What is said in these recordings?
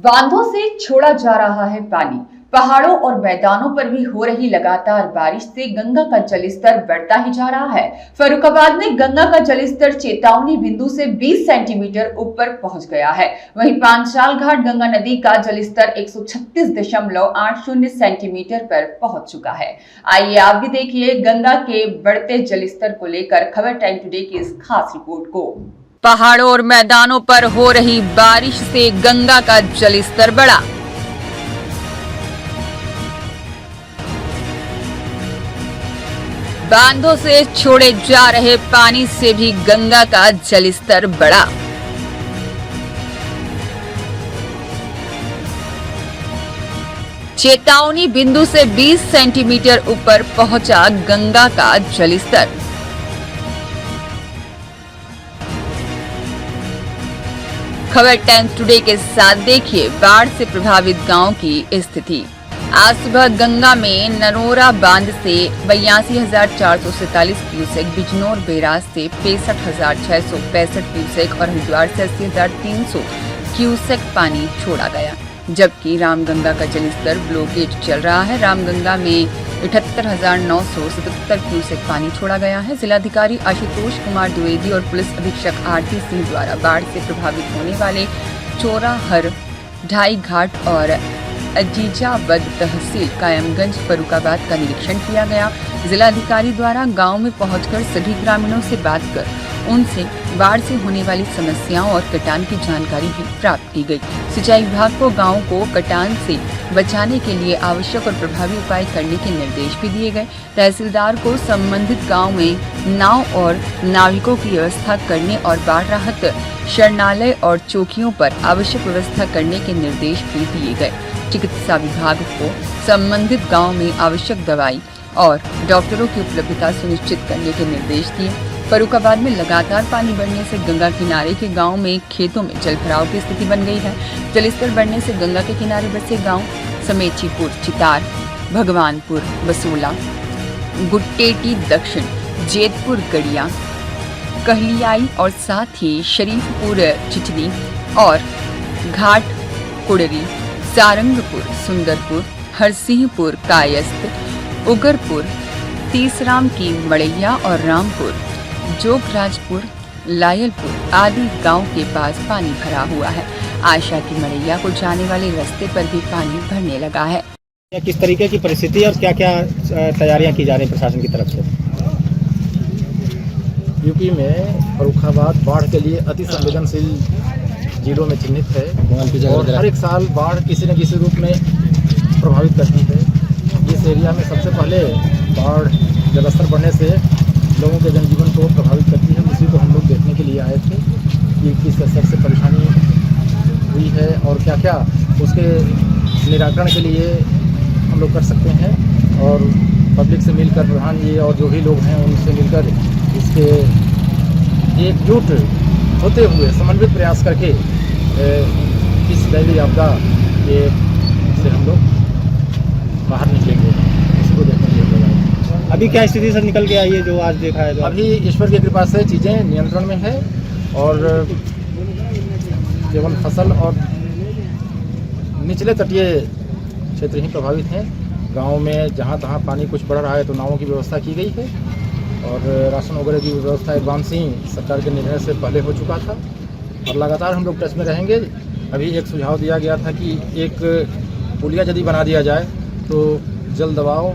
बांधों से छोड़ा जा रहा है पानी। पहाड़ों और मैदानों पर भी हो रही लगातार बारिश से गंगा का जलस्तर बढ़ता ही जा रहा है। फर्रुखाबाद में गंगा का जलस्तर चेतावनी बिंदु से 20 सेंटीमीटर ऊपर पहुंच गया है। वहीं पांचाल घाट गंगा नदी का जलस्तर 136.80 सेंटीमीटर पर पहुंच चुका है। आइए आप भी देखिए गंगा के बढ़ते जलस्तर को लेकर खबर टाइम टुडे की इस खास रिपोर्ट को। पहाड़ों और मैदानों पर हो रही बारिश से गंगा का जलस्तर बढ़ा। बांधों से छोड़े जा रहे पानी से भी गंगा का जलस्तर बढ़ा। चेतावनी बिंदु से 20 सेंटीमीटर ऊपर पहुंचा गंगा का जलस्तर। खबर टाइम्स टुडे के साथ देखिए बाढ़ से प्रभावित गांव की स्थिति। आज सुबह गंगा में नरोरा बांध से 82,447 क्यूसेक, बिजनौर बैराज से 65,665 क्यूसेक और हरिद्वार से 80,300 क्यूसेक पानी छोड़ा गया, जबकि रामगंगा का जलस्तर ब्लॉकेज चल रहा है। रामगंगा में 78,977 क्यूसेक पानी छोड़ा गया है। जिलाधिकारी आशुतोष कुमार द्विवेदी और पुलिस अधीक्षक आरती सिंह द्वारा बाढ़ से प्रभावित होने वाले चौराहर, ढाई घाट और अजीजाबद तहसील कायमगंज फर्रुखाबाद का निरीक्षण किया गया। जिलाधिकारी द्वारा गांव में पहुंचकर सभी ग्रामीणों से बात कर उनसे बाढ़ से होने वाली समस्याओं और कटान की जानकारी भी प्राप्त की गई। सिंचाई विभाग को गांव को कटान से बचाने के लिए आवश्यक और प्रभावी उपाय करने के निर्देश भी दिए गए। तहसीलदार को संबंधित गांव में नाव और नाविकों की व्यवस्था करने और बाढ़ राहत शरणालय और चौकियों पर आवश्यक व्यवस्था करने के निर्देश भी दिए गए। चिकित्सा विभाग को संबंधित गांव में आवश्यक दवाई और डॉक्टरों की उपलब्धता सुनिश्चित करने के निर्देश दिए। फर्रुखाबाद में लगातार पानी बढ़ने से गंगा किनारे के गांव में खेतों में जलभराव की स्थिति बन गई है। जलस्तर बढ़ने से गंगा के किनारे बसे गांव समेचीपुर, चितार, भगवानपुर, बसोला, गुट्टेटी दक्षिण, जेतपुर गड़िया, कहलियाई और साथ ही शरीफपुर चिचली और घाट कुड़री, सारंगपुर, सुंदरपुर, हरसिंहपुर, कायस्थ, उगरपुर, तीसराम की मड़ैया और रामपुर, जोगराजपुर, लायलपुर आदि गांव के पास पानी भरा हुआ है। आशा की मड़ैया को जाने वाले रास्ते पर भी पानी भरने लगा है। किस तरीके की परिस्थिति और क्या क्या तैयारियां की जा रही प्रशासन की तरफ से? यूपी में फर्रुखाबाद बाढ़ के लिए अति संवेदनशील जिलों में चिन्हित है और हर एक साल बाढ़ किसी न किसी रूप में प्रभावित करती है। इस एरिया में सबसे पहले बाढ़ जलस्तर बढ़ने से लोगों के जनजीवन को प्रभावित करती है। उसी को हम लोग देखने के लिए आए थे कि किस स्तर से परेशानी हुई है और क्या क्या उसके निराकरण के लिए हम लोग कर सकते हैं, और पब्लिक से मिलकर प्रधान जी और जो भी लोग हैं उनसे मिलकर इसके एकजुट होते हुए समन्वित प्रयास करके इस दैवीय आपदा के से हम लोग बाहर निकलेंगे। इसको देखने के लिए अभी क्या स्थिति से निकल के आई है जो आज देखा है? अभी ईश्वर की कृपा से चीज़ें नियंत्रण में है और केवल फसल और निचले तटीय क्षेत्र ही प्रभावित हैं। गांव में जहां तहां पानी कुछ बढ़ रहा है तो नावों की व्यवस्था की गई है और राशन वगैरह की व्यवस्था एडवांस ही सरकार के निर्णय से पहले हो चुका था और लगातार हम लोग टच में रहेंगे। अभी एक सुझाव दिया गया था कि एक पुलिया यदि बना दिया जाए तो जल दबाव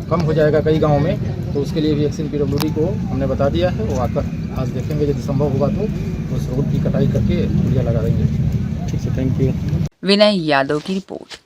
कम हो जाएगा कई गाँव में, तो उसके लिए भी एक्शन PWD को हमने बता दिया है। वो आकर आज देखेंगे, यदि संभव होगा तो उस रोड की कटाई करके पुलिया लगा देंगे। ठीक है, थैंक यू। विनय यादव की रिपोर्ट।